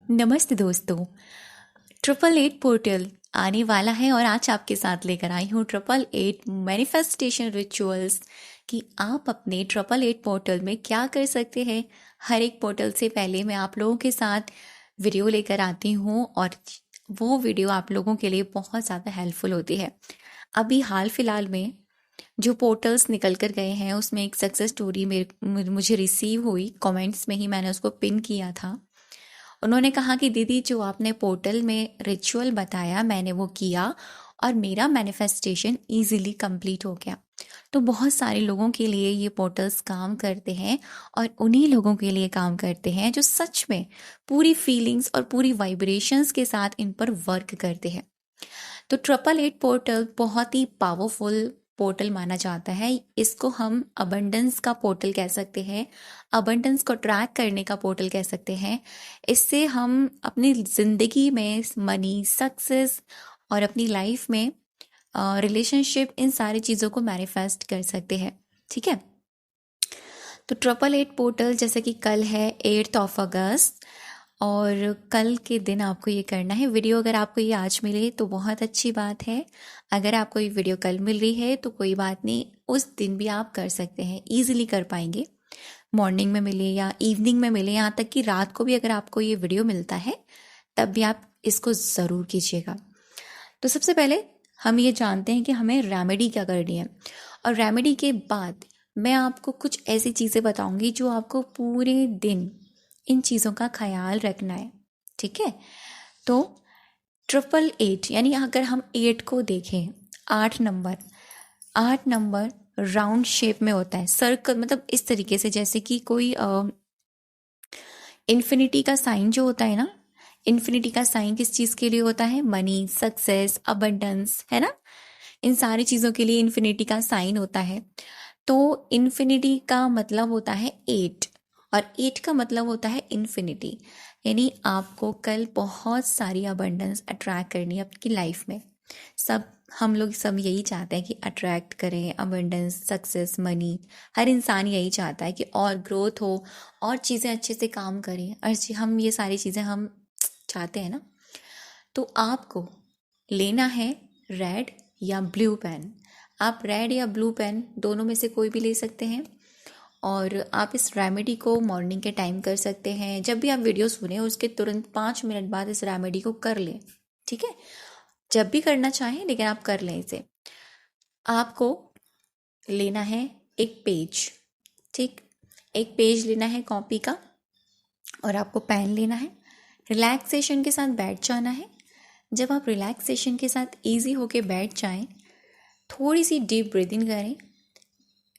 नमस्ते दोस्तों। 888 पोर्टल आने वाला है और आज आपके साथ लेकर आई हूँ 888 मैनिफेस्टेशन रिचुअल्स कि आप अपने 888 पोर्टल में क्या कर सकते हैं। हर एक पोर्टल से पहले मैं आप लोगों के साथ वीडियो लेकर आती हूँ और वो वीडियो आप लोगों के लिए बहुत ज़्यादा हेल्पफुल होती है। अभी हाल फिलहाल में जो पोर्टल्स निकल कर गए हैं उसमें एक सक्सेस स्टोरी मुझे रिसीव हुई। कमेंट्स में ही मैंने उसको पिन किया था। उन्होंने कहा कि दीदी जो आपने पोर्टल में रिचुअल बताया मैंने वो किया और मेरा मैनिफेस्टेशन इजीली कंप्लीट हो गया। तो बहुत सारे लोगों के लिए ये पोर्टल्स काम करते हैं और उन्हीं लोगों के लिए काम करते हैं जो सच में पूरी फीलिंग्स और पूरी वाइब्रेशंस के साथ इन पर वर्क करते हैं। तो 888 पोर्टल बहुत ही पावरफुल पोर्टल माना जाता है। इसको हम अबंडेंस का पोर्टल कह सकते हैं, अबंडेंस को ट्रैक करने का पोर्टल कह सकते हैं। इससे हम अपनी जिंदगी में मनी, सक्सेस और अपनी लाइफ में रिलेशनशिप, इन सारी चीज़ों को मैनिफेस्ट कर सकते हैं। ठीक है, तो 888 पोर्टल जैसे कि कल है 8 अगस्त और कल के दिन आपको ये करना है। वीडियो अगर आपको ये आज मिले तो बहुत अच्छी बात है। अगर आपको ये वीडियो कल मिल रही है तो कोई बात नहीं, उस दिन भी आप कर सकते हैं, ईजिली कर पाएंगे। मॉर्निंग में मिले या इवनिंग में मिले, यहाँ तक कि रात को भी अगर आपको ये वीडियो मिलता है तब भी आप इसको ज़रूर कीजिएगा। तो सबसे पहले हम ये जानते हैं कि हमें रेमेडी क्या करनी है और रेमेडी के बाद मैं आपको कुछ ऐसी चीज़ें बताऊंगी जो आपको पूरे दिन इन चीज़ों का ख्याल रखना है। ठीक है, तो 888 यानी अगर हम 8 को देखें, 8 नंबर राउंड शेप में होता है, सर्कल, मतलब इस तरीके से जैसे कि कोई इन्फिनिटी का साइन जो होता है ना, इन्फिनिटी का साइन किस चीज़ के लिए होता है? मनी, सक्सेस, अबंडेंस, है ना। इन सारी चीज़ों के लिए इन्फिनिटी का साइन होता है। तो इन्फिनिटी का मतलब होता है 8 और 8 का मतलब होता है इन्फिनिटी। यानी आपको कल बहुत सारी अबंडेंस अट्रैक्ट करनी है आपकी लाइफ में। हम लोग सब यही चाहते हैं कि अट्रैक्ट करें अबंडेंस, सक्सेस, मनी। हर इंसान यही चाहता है कि और ग्रोथ हो और चीज़ें अच्छे से काम करें, और हम ये सारी चीज़ें हम चाहते हैं ना। तो आपको लेना है रेड या ब्लू पेन। आप रेड या ब्लू पेन दोनों में से कोई भी ले सकते हैं और आप इस रेमेडी को मॉर्निंग के टाइम कर सकते हैं। जब भी आप वीडियो सुने उसके तुरंत 5 मिनट बाद इस रेमेडी को कर लें। ठीक है, जब भी करना चाहें लेकिन आप कर लें इसे। आपको लेना है एक पेज, ठीक, एक पेज लेना है कॉपी का और आपको पेन लेना है। रिलैक्सेशन के साथ बैठ जाना है। जब आप रिलैक्सेशन के साथ इजी होके बैठ जाएं, थोड़ी सी डीप ब्रीदिंग करें।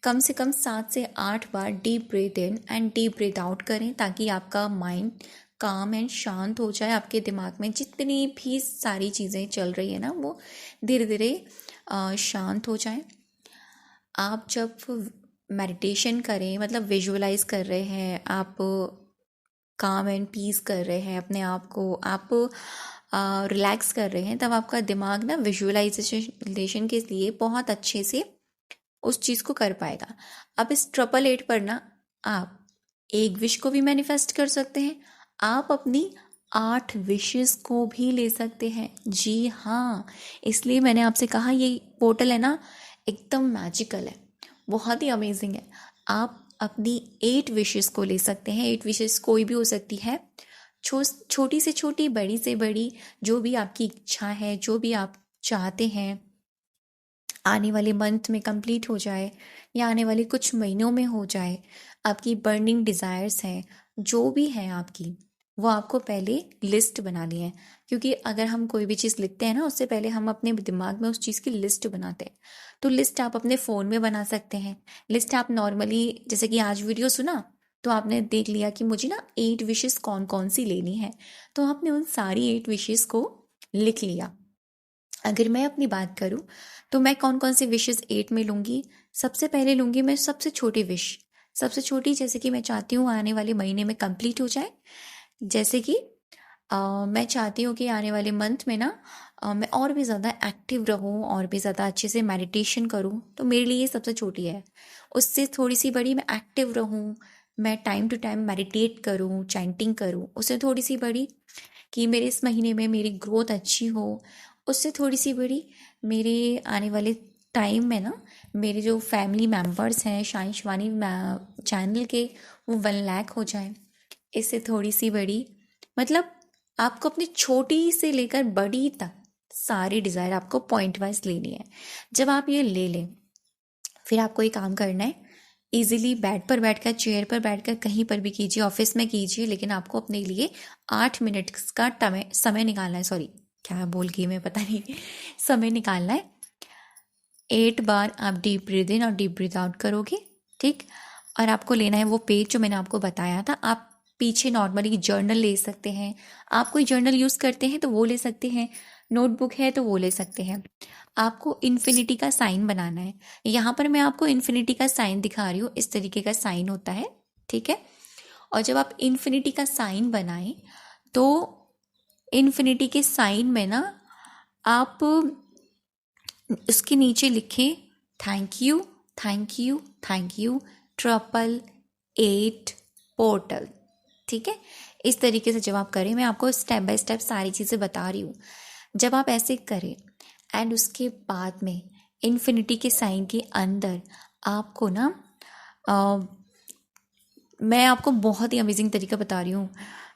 कम से कम 7 से 8 बार deep breath in and deep breath out करें ताकि आपका माइंड काम एंड शांत हो जाए। आपके दिमाग में जितनी भी सारी चीज़ें चल रही है ना वो धीरे धीरे शांत हो जाए। आप जब मेडिटेशन करें, मतलब विजुअलाइज कर रहे हैं, आप काम एंड पीस कर रहे हैं अपने आप को, आप रिलैक्स कर रहे हैं, तब आपका दिमाग ना विजुअलाइजेशन के लिए बहुत अच्छे से उस चीज़ को कर पाएगा। अब इस 888 पर ना आप एक विश को भी मैनिफेस्ट कर सकते हैं। आप अपनी 8 विशेस को भी ले सकते हैं। जी हाँ, इसलिए मैंने आपसे कहा ये पोर्टल है ना एकदम मैजिकल है, बहुत ही अमेजिंग है। आप अपनी 8 विशेस को ले सकते हैं। 8 विशेस कोई भी हो सकती है, छोटी से छोटी, बड़ी से बड़ी, जो भी आपकी इच्छा है, जो भी आप चाहते हैं आने वाले मंथ में कंप्लीट हो जाए या आने वाले कुछ महीनों में हो जाए। आपकी बर्निंग डिज़ायर्स हैं, जो भी हैं आपकी, वो आपको पहले लिस्ट बनानी है। क्योंकि अगर हम कोई भी चीज़ लिखते हैं ना उससे पहले हम अपने दिमाग में उस चीज़ की लिस्ट बनाते हैं। तो लिस्ट आप अपने फ़ोन में बना सकते हैं। लिस्ट आप नॉर्मली, जैसे कि आज वीडियो सुना तो आपने देख लिया कि मुझे ना 8 विशेस कौन कौन सी लेनी है, तो आपने उन सारी 8 विशेस को लिख लिया। अगर मैं अपनी बात करूं तो मैं कौन कौन सी विशेस 8 में लूँगी। सबसे पहले लूँगी मैं सबसे छोटी विश, सबसे छोटी, जैसे कि मैं चाहती हूँ आने वाले महीने में कंप्लीट हो जाए। जैसे कि मैं चाहती हूँ कि आने वाले मंथ में ना मैं और भी ज़्यादा एक्टिव रहूँ और भी ज़्यादा अच्छे से मेडिटेशन करूँ। तो मेरे लिए ये सबसे छोटी है। उससे थोड़ी सी बड़ी, मैं एक्टिव रहूँ, मैं टाइम टू टाइम मेडिटेट करूँ, चैंटिंग करूँ, उससे थोड़ी सी बड़ी कि मेरे इस महीने में मेरी ग्रोथ अच्छी हो, उससे थोड़ी सी बड़ी मेरे आने वाले टाइम में ना मेरे जो फैमिली मेम्बर्स हैं शाइन शिवानी चैनल के, वो 1 लाख हो जाए। इससे थोड़ी सी बड़ी मतलब आपको अपनी छोटी से लेकर बड़ी तक सारी डिज़ायर आपको पॉइंट वाइज लेनी है। जब आप ये ले लें, फिर आपको ये काम करना है, इजीली बेड पर बैठकर, चेयर पर बैठकर, कहीं पर भी कीजिए, ऑफिस में कीजिए, लेकिन आपको अपने लिए 8 मिनट का समय निकालना है। सॉरी, क्या बोल गई मैं, पता नहीं समय निकालना है। 8 बार आप डीप ब्रीद इन और डीप ब्रीद आउट करोगे, ठीक। और आपको लेना है वो पेज जो मैंने आपको बताया था। आप पीछे नॉर्मली जर्नल ले सकते हैं, आप कोई जर्नल यूज़ करते हैं तो वो ले सकते हैं, नोटबुक है तो वो ले सकते हैं। आपको इन्फिनिटी का साइन बनाना है। यहाँ पर मैं आपको इन्फिनिटी का साइन दिखा रही हूँ, इस तरीके का साइन होता है, ठीक है। और जब आप इन्फिनिटी का साइन बनाएं तो इन्फिनिटी के साइन में ना आप उसके नीचे लिखें thank you, thank you, thank you 888 portal, ठीक है। इस तरीके से जब आप करें, मैं आपको स्टेप बाय स्टेप सारी चीज़ें बता रही हूँ। जब आप ऐसे करें एंड उसके बाद में इन्फिनिटी के साइन के अंदर आपको ना मैं आपको बहुत ही अमेजिंग तरीका बता रही हूँ।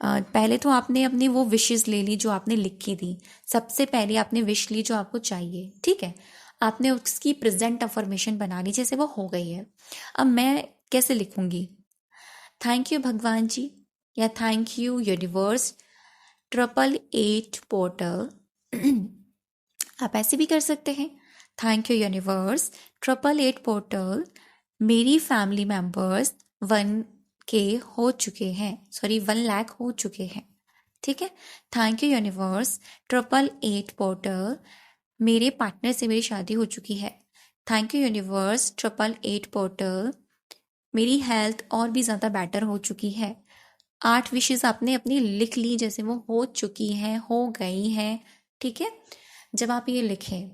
पहले तो आपने अपनी वो विशेस ले ली जो आपने लिखी थी। सबसे पहले आपने विश ली जो आपको चाहिए, ठीक है। आपने उसकी प्रेजेंट अफर्मेशन बना ली, जैसे वो हो गई है। अब मैं कैसे लिखूंगी, थैंक यू भगवान जी या थैंक यू यूनिवर्स 888 पोर्टल। आप ऐसे भी कर सकते हैं, थैंक यू यूनिवर्स 888 पोर्टल, मेरी फैमिली मेंबर्स 1K हो चुके हैं, सॉरी 1 लाख हो चुके हैं, ठीक है। थैंक यू यूनिवर्स 888 पोर्टल, मेरे पार्टनर से मेरी शादी हो चुकी है। थैंक यू यूनिवर्स 888 पोर्टल, मेरी हेल्थ और भी ज़्यादा बेटर हो चुकी है। 8 विशेस आपने अपनी लिख ली, जैसे वो हो चुकी हैं, हो गई हैं, ठीक है। जब आप ये लिखें,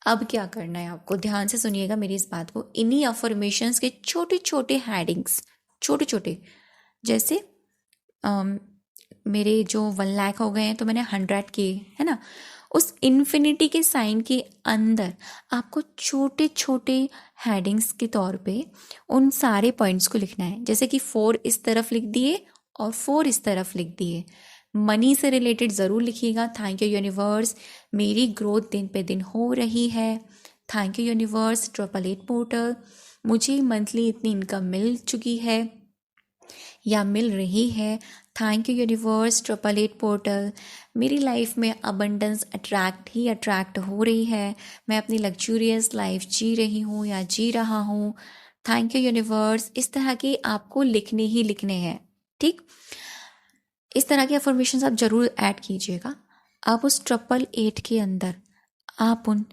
अब क्या करना है आपको, ध्यान से सुनिएगा मेरी इस बात को। इन्हीं अफर्मेशंस के छोटे छोटे हेडिंग्स, छोटे छोटे, जैसे मेरे जो 1 लाख हो गए हैं तो मैंने 100 किए, है ना। उस इन्फिनिटी के साइन के अंदर आपको छोटे छोटे हेडिंग्स के तौर पे उन सारे पॉइंट्स को लिखना है। जैसे कि 4 इस तरफ लिख दिए और 4 इस तरफ लिख दिए। मनी से रिलेटेड ज़रूर लिखिएगा, थैंक यू यूनिवर्स मेरी ग्रोथ दिन पे दिन हो रही है। थैंक यू यूनिवर्स 888 पोर्टल, मुझे मंथली इतनी इनकम मिल चुकी है या मिल रही है। थैंक यू यूनिवर्स 888 पोर्टल, मेरी लाइफ में अबंडेंस अट्रैक्ट ही अट्रैक्ट हो रही है, मैं अपनी लग्जूरियस लाइफ जी रही हूँ या जी रहा हूँ। Thank you universe. इस तरह के आपको लिखने ही लिखने हैं, ठीक। इस तरह के अफर्मेशंस आप जरूर ऐड कीजिएगा। आप उस 888 के अंदर आप उन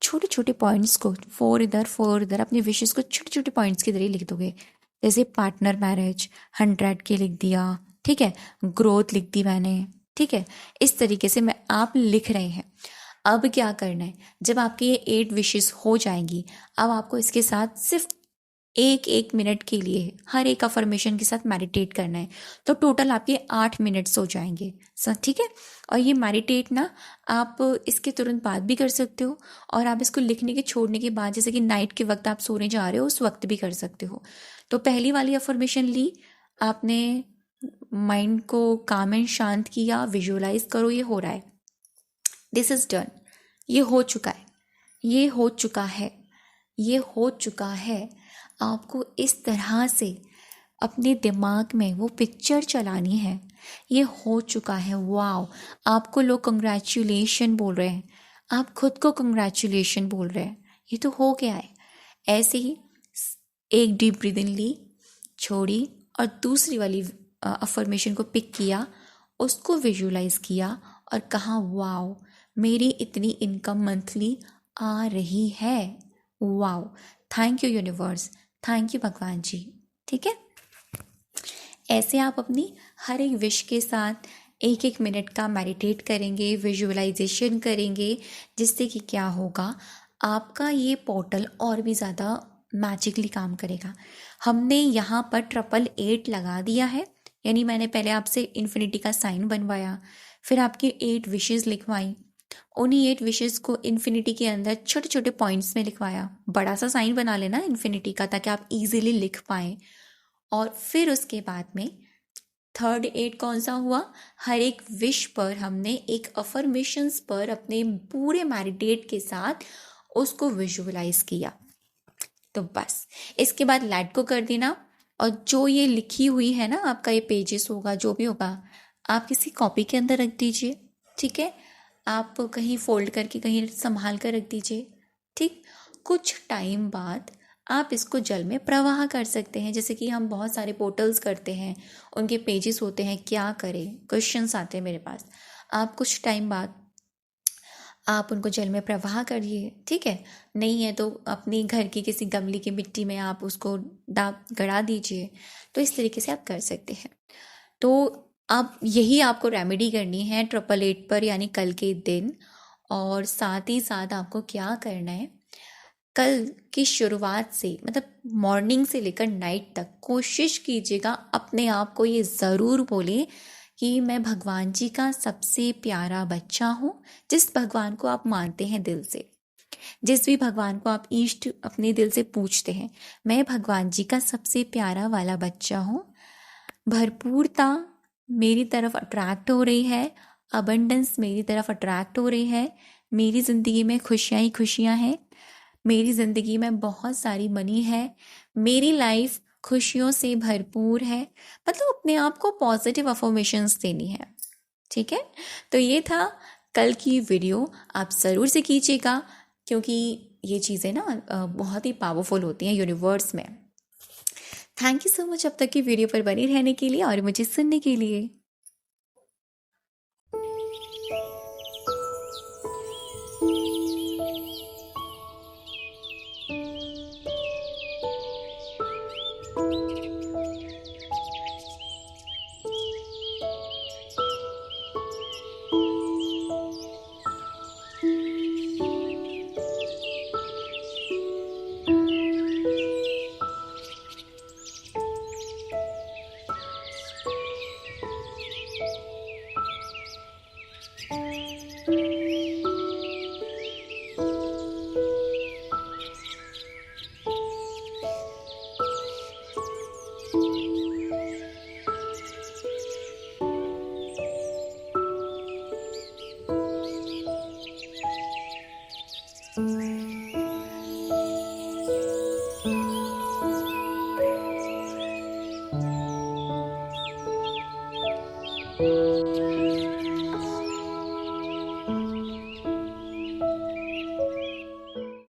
छोटे छोटे पॉइंट्स को 4 इधर 4 इधर, अपने विशेस को छोटे छोटे पॉइंट्स की तरह लिख दोगे। जैसे पार्टनर मैरिज 100 के लिख दिया, ठीक है, ग्रोथ लिख दी मैंने, ठीक है। इस तरीके से मैं आप लिख रहे हैं। अब क्या करना है, जब आपके ये 8 विशेस हो जाएंगी, अब आपको इसके साथ सिर्फ 1 मिनट के लिए हर एक अफर्मेशन के साथ मेडिटेट करना है। तो टोटल आपके 8 मिनट्स हो जाएंगे, ठीक है। और ये मेडिटेट ना आप इसके तुरंत बाद भी कर सकते हो, और आप इसको लिखने के छोड़ने के बाद, जैसे कि नाइट के वक्त आप सोने जा रहे हो उस वक्त भी कर सकते हो। तो पहली वाली अफर्मेशन ली आपने, माइंड को काम एंड शांत किया, विजुअलाइज करो ये हो रहा है, दिस इज डन, ये हो चुका है, ये हो चुका है, ये हो चुका है। आपको इस तरह से अपने दिमाग में वो पिक्चर चलानी है, ये हो चुका है, वाओ। आपको लोग कंग्रेचुलेशन बोल रहे हैं, आप खुद को कंग्रेचुलेशन बोल रहे हैं, ये तो हो गया है। ऐसे ही एक डीप ब्रीदिंग ली, छोड़ी, और दूसरी वाली अफर्मेशन को पिक किया, उसको विजुअलाइज किया और कहा वाओ मेरी इतनी इनकम मंथली आ रही है, wow thank you universe, thank you भगवान जी, ठीक है। ऐसे आप अपनी हर एक विश के साथ 1 मिनट का मेडिटेट करेंगे, विजुअलाइजेशन करेंगे, जिससे कि क्या होगा, आपका ये पोर्टल और भी ज़्यादा मैजिकली काम करेगा। हमने यहाँ पर 888 लगा दिया है, यानी मैंने पहले आपसे इन्फिनिटी का साइन बनवाया, फिर आपकी 8 विशेज़ लिखवाई, उन्हीं 8 विशेज़ को इन्फिनिटी के अंदर छोटे छोटे पॉइंट्स में लिखवाया। बड़ा सा साइन बना लेना इन्फिनिटी का ताकि आप इजीली लिख पाएँ। और फिर उसके बाद में 8 कौन सा हुआ, हर एक विश पर हमने एक अफर्मेशंस पर अपने पूरे मैरिडेट के साथ उसको विजुअलाइज किया। तो बस इसके बाद लेट को कर देना, और जो ये लिखी हुई है ना आपका ये पेजेस होगा जो भी होगा, आप किसी कॉपी के अंदर रख दीजिए, ठीक है, आप कहीं फोल्ड करके कहीं संभाल कर रख दीजिए, ठीक। कुछ टाइम बाद आप इसको जल में प्रवाह कर सकते हैं, जैसे कि हम बहुत सारे पोर्टल्स करते हैं, उनके पेजेस होते हैं, क्या करें, क्वेश्चंस आते हैं मेरे पास। आप कुछ टाइम बाद आप उनको जल में प्रवाह करिए, ठीक है। नहीं है तो अपनी घर की किसी गमले की मिट्टी में आप उसको गड़ा दीजिए। तो इस तरीके से आप कर सकते हैं। तो अब यही आपको रेमेडी करनी है 888 पर, यानी कल के दिन। और साथ ही साथ आपको क्या करना है, कल की शुरुआत से मतलब मॉर्निंग से लेकर नाइट तक कोशिश कीजिएगा अपने आप को ये ज़रूर बोले कि मैं भगवान जी का सबसे प्यारा बच्चा हूँ। जिस भगवान को आप मानते हैं दिल से, जिस भी भगवान को आप इष्ट अपने दिल से पूछते हैं, मैं भगवान जी का सबसे प्यारा वाला बच्चा हूँ। भरपूरता मेरी तरफ अट्रैक्ट हो रही है, अबंडेंस मेरी तरफ अट्रैक्ट हो रही है, मेरी ज़िंदगी में खुशियाँ ही खुशियाँ हैं, मेरी ज़िंदगी में बहुत सारी मनी है, मेरी लाइफ खुशियों से भरपूर है। मतलब अपने आप को पॉजिटिव अफर्मेशंस देनी है, ठीक है। तो ये था कल की वीडियो, आप ज़रूर से कीजिएगा, क्योंकि ये चीज़ें ना बहुत ही पावरफुल होती हैं यूनिवर्स में। थैंक यू सो मच अब तक की वीडियो पर बनी रहने के लिए और मुझे सुनने के लिए।